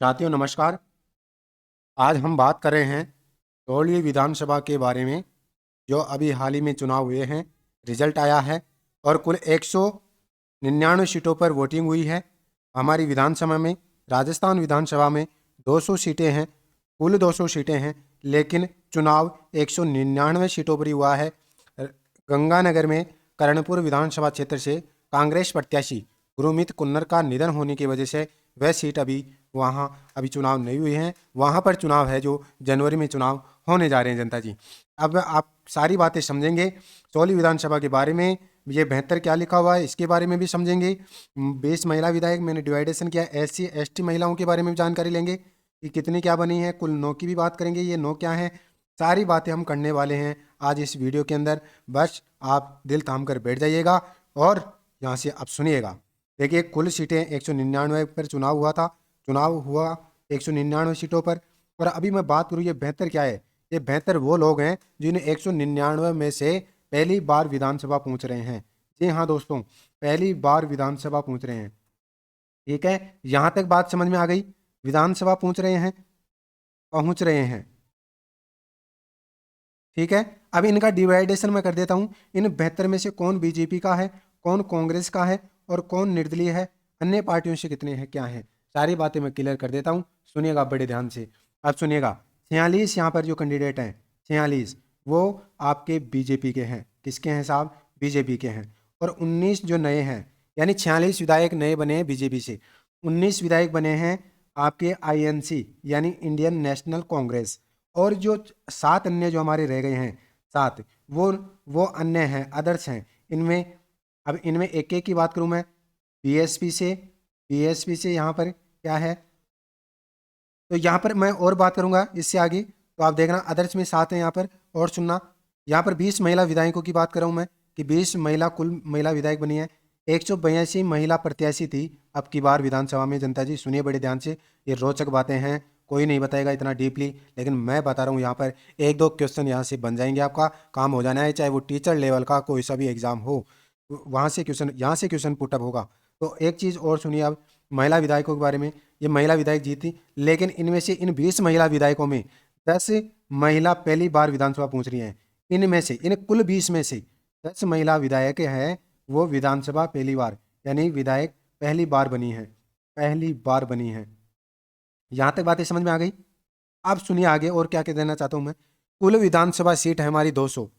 साथियों नमस्कार। आज हम बात कर रहे हैं धौली विधानसभा के बारे में। जो अभी हाल ही में चुनाव हुए हैं, रिजल्ट आया है और कुल 199 सीटों पर वोटिंग हुई है। हमारी विधानसभा में, राजस्थान विधानसभा में 200 सीटें हैं, कुल 200 सीटें हैं, लेकिन चुनाव 199 सीटों पर ही हुआ है। गंगानगर में कर्णपुर विधानसभा क्षेत्र से कांग्रेस प्रत्याशी गुरमीत कुन्नर का निधन होने की वजह से वह सीट अभी चुनाव नहीं हुए हैं। वहाँ पर चुनाव है जो जनवरी में चुनाव होने जा रहे हैं जनता जी। अब आप सारी बातें समझेंगे चौली विधानसभा के बारे में। ये बेहतर क्या लिखा हुआ है इसके बारे में भी समझेंगे। 20 महिला विधायक मैंने डिवाइडेशन किया। SC ST महिलाओं के बारे में भी जानकारी लेंगे कि कितनी क्या बनी है। कुल 9 की भी बात करेंगे, ये 9 क्या है। सारी बातें हम करने वाले हैं आज इस वीडियो के अंदर। बस आप दिल थाम कर बैठ जाइएगा और यहाँ से आप सुनिएगा। देखिए, कुल सीटें 199 पर चुनाव हुआ था। चुनाव हुआ 199 सीटों पर। और अभी मैं बात करूँ ये बेहतर क्या है। ये बेहतर वो लोग हैं जिन्हें 199 में से पहली बार विधानसभा पहुंच रहे हैं। जी हाँ दोस्तों, पहली बार विधानसभा पहुंच रहे हैं। ठीक है, यहाँ तक बात समझ में आ गई। विधानसभा पहुंच रहे हैं। ठीक है, अब इनका डिवाइडेशन मैं कर देता हूं। इन 72 में से कौन बीजेपी का है, कौन कांग्रेस का है और कौन निर्दलीय है, अन्य पार्टियों से कितने हैं, क्या है, सारी बातें मैं क्लियर कर देता हूं। सुनिएगा बड़े ध्यान से। अब सुनिएगा, 46 यहाँ पर जो कैंडिडेट हैं, 46 वो आपके बीजेपी के हैं। किसके हैं साहब? बीजेपी के हैं। और 19 जो नए हैं, यानी 46 विधायक नए बने हैं बीजेपी से। 19 विधायक बने हैं आपके INC यानी इंडियन नेशनल कांग्रेस। और जो 7 अन्य जो हमारे रह गए हैं, 7 वो अन्य हैं, अदर्स हैं। इनमें अब इनमें एक एक की बात करूं मैं। बीएसपी से यहाँ पर क्या है, तो यहाँ पर मैं और बात करूंगा इससे आगे। तो आप देखना अदर्स में 7 हैं यहाँ पर। और सुनना, यहाँ पर 20 महिला विधायकों की बात कर रहा हूँ मैं कि 20 महिला कुल महिला विधायक बनी है। 182 महिला प्रत्याशी थी अब की बार विधानसभा में। जनता जी सुनिए बड़े ध्यान से, ये रोचक बातें हैं, कोई नहीं बताएगा इतना डीपली, लेकिन मैं बता रहा हूँ। यहाँ पर एक दो क्वेश्चन यहाँ से बन जाएंगे, आपका काम हो जाना है। चाहे वो टीचर लेवल का कोई सा भी एग्जाम हो, वहाँ से क्वेश्चन, यहाँ से क्वेश्चन पुटअप होगा। तो एक चीज़ और सुनिए अब महिला विधायकों के बारे में। ये महिला विधायक जीती, लेकिन इनमें से इन 20 महिला विधायकों में 10 महिला पहली बार विधानसभा पहुंच रही हैं। इनमें से, इन कुल 20 में से 10 महिला विधायक हैं वो विधानसभा पहली बार, यानी विधायक पहली बार बनी है, पहली बार बनी है। यहाँ तक बातें समझ में आ गई। अब सुनिए आगे और क्या क्या देना चाहता हूँ मैं। कुल विधानसभा सीट है हमारी 200।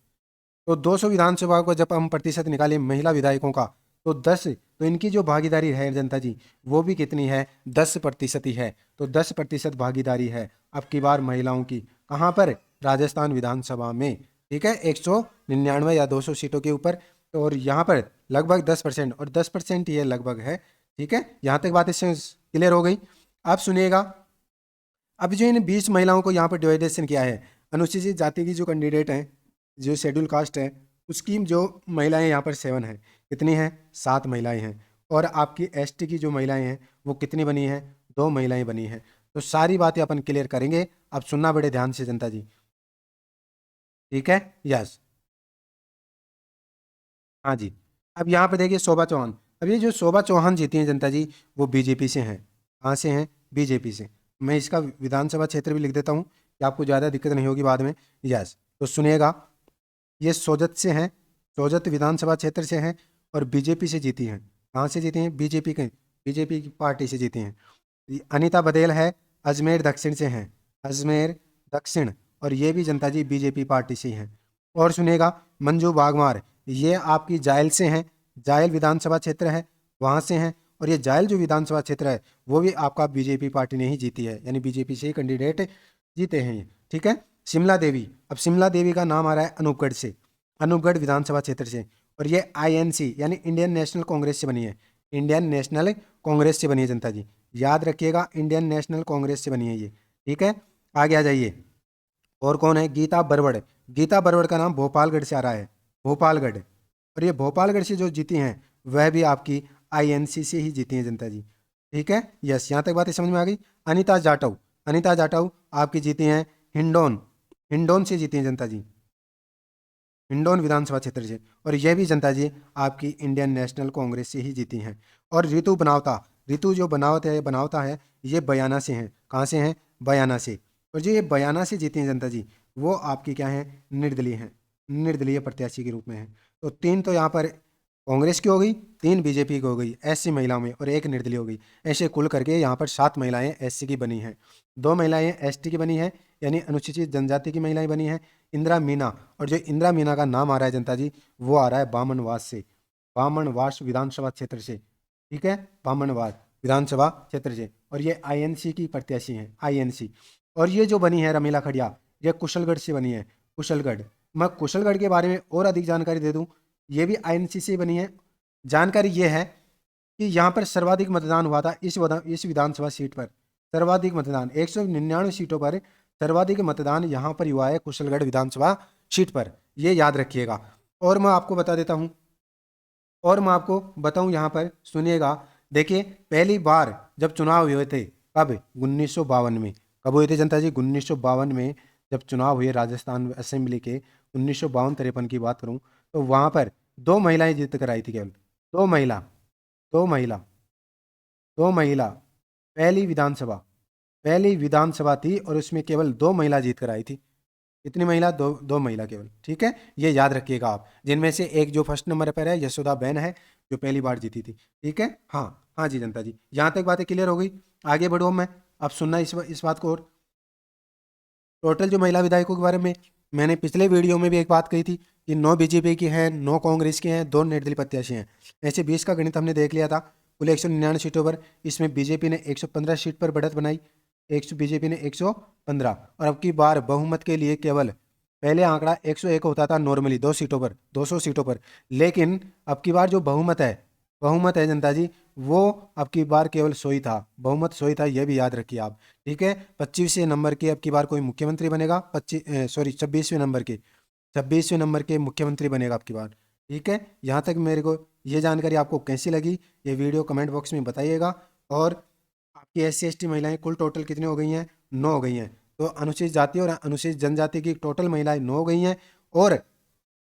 तो 200 विधानसभा को जब हम प्रतिशत निकालें महिला विधायकों का, तो 10, तो इनकी जो भागीदारी है जनता जी, वो भी कितनी है, 10% ही है। तो 10% भागीदारी है अब की बार महिलाओं की। कहाँ पर? राजस्थान विधानसभा में। ठीक है, 199 या 200 सीटों के ऊपर। तो और यहाँ पर लगभग 10%, और 10% ये लगभग है। ठीक है, यहाँ तक बात इससे क्लियर हो गई। अब सुनिएगा, अब जो इन 20 महिलाओं को यहाँ पर डिवाइडेशन किया है, अनुसूचित जाति की जो कैंडिडेट हैं, जो शेड्यूल कास्ट है, उसकी जो महिलाएं यहाँ पर 7 हैं। कितनी हैं? 7 महिलाएं हैं। और आपकी ST की जो महिलाएं हैं वो कितनी बनी हैं? 2 महिलाएं बनी हैं। तो सारी बातें अपन क्लियर करेंगे। अब सुनना बड़े ध्यान से जनता जी। ठीक है, यस, हाँ जी। अब यहाँ पर देखिए शोभा चौहान। अब ये जो शोभा चौहान जीती हैं जनता जी, वो बीजेपी से हैं। कहाँ से हैं? बीजेपी से। मैं इसका विधानसभा क्षेत्र भी लिख देता हूँ कि आपको ज़्यादा दिक्कत नहीं होगी बाद में। यस, तो सुनिएगा, ये सोजत से हैं, सोजत विधानसभा क्षेत्र से हैं और बीजेपी से जीती हैं। कहाँ से जीती हैं? बीजेपी की पार्टी से जीती हैं। अनीता बदेल है, अजमेर दक्षिण से हैं, अजमेर दक्षिण। और ये भी जनता जी बीजेपी पार्टी से ही हैं। और सुनिएगा, मंजू बागमार, ये आपकी जायल से हैं, जायल विधानसभा क्षेत्र है, वहाँ से हैं। और ये जायल जो विधानसभा क्षेत्र है वो भी आपका बीजेपी पार्टी ने ही जीती है, यानी बीजेपी से ही कैंडिडेट जीते हैं ये। ठीक है, शिमला देवी। अब शिमला देवी का नाम आ रहा है अनूपगढ़ से, अनूपगढ़ विधानसभा क्षेत्र से। और ये INC यानी इंडियन नेशनल कांग्रेस से बनी है, इंडियन नेशनल कांग्रेस से बनी है जनता जी। याद रखिएगा, इंडियन नेशनल कांग्रेस से बनी है ये। ठीक है, आगे आ जाइए। और कौन है? गीता बरवड़। गीता बरवड़ का नाम भोपालगढ़ से आ रहा है, भोपालगढ़। और ये भोपालगढ़ से जो जीती हैं वह भी आपकी INC से ही जीती हैं जनता जी। ठीक है, यस, यहाँ तक बातें समझ में आ गई। अनीता जाटव, अनीता जाटव आपकी जीती हैं हिंडौन, हिंडौन से जीती हैं जनता जी, हिंडौन विधानसभा क्षेत्र से। और यह भी जनता जी आपकी इंडियन नेशनल कांग्रेस से ही जीती हैं। और रितु बनावता, ऋतु जो बनावता है ये बयाना से हैं। कहाँ से हैं? बयाना से। और जो ये बयाना से जीती हैं जनता जी, वो आपकी क्या है? निर्दलीय हैं, निर्दलीय प्रत्याशी के रूप में है। तो 3 तो यहाँ पर कांग्रेस की हो गई, 3 बीजेपी की हो गई एससी महिलाओं में, और 1 निर्दलीय हो गई। ऐसे कुल करके यहाँ पर 7 महिलाएं एससी की बनी हैं, 2 महिलाएं एसटी की बनी हैं, यानी अनुसूचित जनजाति की महिलाएं बनी हैं, इंदिरा मीना। और जो इंदिरा मीना का नाम आ रहा है जनता जी, वो आ रहा है बामनवास से, बामनवास विधानसभा क्षेत्र से। ठीक है, बामनवास विधानसभा क्षेत्र से। और ये आईएनसी की प्रत्याशी हैं, आईएनसी। और ये जो बनी है रमीला खड़िया, ये कुशलगढ़ से बनी है, कुशलगढ़। मैं कुशलगढ़ के बारे में और अधिक जानकारी दे दूं, ये भी आईएनसी से बनी है। जानकारी ये है कि यहाँ पर सर्वाधिक मतदान हुआ था इस विधानसभा सीट पर। सर्वाधिक मतदान 199 सीटों पर सर्वाधिक मतदान यहाँ पर हुआ है कुशलगढ़ विधानसभा सीट पर, ये याद रखिएगा। और मैं आपको बता देता हूँ, और मैं आपको बताऊं यहाँ पर, सुनिएगा। देखिए, पहली बार जब चुनाव हुए थे, कब? 1952 में। कब हुए थे जनता जी? 1952 में जब चुनाव हुए राजस्थान असेंबली के, 1952-53 की बात करूं, तो वहां पर 2 महिलाएं जीत कर आई थी, केवल 2 महिला, 2 महिला, 2 महिला। पहली विधानसभा, पहली विधानसभा थी और उसमें केवल 2 महिला जीत कर आई थी। कितनी महिला? 2 महिला केवल। ठीक है, ये याद रखिएगा आप। जिनमें से एक जो फर्स्ट नंबर पर है, यशोदा बहन है, जो पहली बार जीती थी। ठीक है, हाँ हाँ जी जनता जी, यहाँ तक बातें क्लियर हो गई। आगे बढ़ो, मैं अब सुनना इस बात को। और टोटल जो महिला विधायकों के बारे में मैंने पिछले वीडियो में भी एक बात कही थी कि 9 बीजेपी की हैं, 9 कांग्रेस की हैं, 2 निर्दलीय प्रत्याशी हैं। ऐसे 20 का गणित हमने देख लिया था। कुल 199 सीटों पर इसमें बीजेपी ने 115 सीट पर बढ़त बनाई, बीजेपी ने 115। और अब की बार बहुमत के लिए केवल, पहले आंकड़ा 101 होता था नॉर्मली 2 सीटों पर, 200 सीटों पर, लेकिन अब की बार जो बहुमत है जनता जी, वो अब की बार केवल 100 ही था, बहुमत 100 ही था, ये भी याद रखिए आप। ठीक है, 25वें नंबर के अब की बार कोई मुख्यमंत्री बनेगा, 26वें नंबर के, 26वें नंबर के मुख्यमंत्री बनेगा अब की बार। ठीक है, यहाँ तक मेरे को ये जानकारी आपको कैसी लगी, ये वीडियो कमेंट बॉक्स में बताइएगा। और आपकी SC ST महिलाएं कुल टोटल कितनी हो गई हैं? 9 हो गई हैं। तो अनुसूचित जाति और अनुसूचित जनजाति की टोटल महिलाएं 9 हो गई हैं, और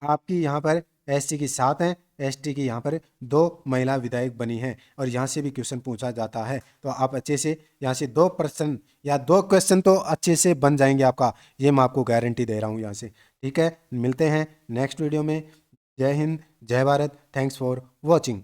आपकी यहाँ पर SC की 7 हैं, ST की यहाँ पर 2 महिला विधायक बनी हैं। और यहाँ से भी क्वेश्चन पूछा जाता है, तो आप अच्छे से यहाँ से 2 प्रश्न या 2 क्वेश्चन तो अच्छे से बन जाएंगे आपका, ये मैं आपको गारंटी दे रहा हूँ यहाँ से। ठीक है, मिलते हैं नेक्स्ट वीडियो में। जय हिंद, जय भारत, थैंक्स फॉर वॉचिंग।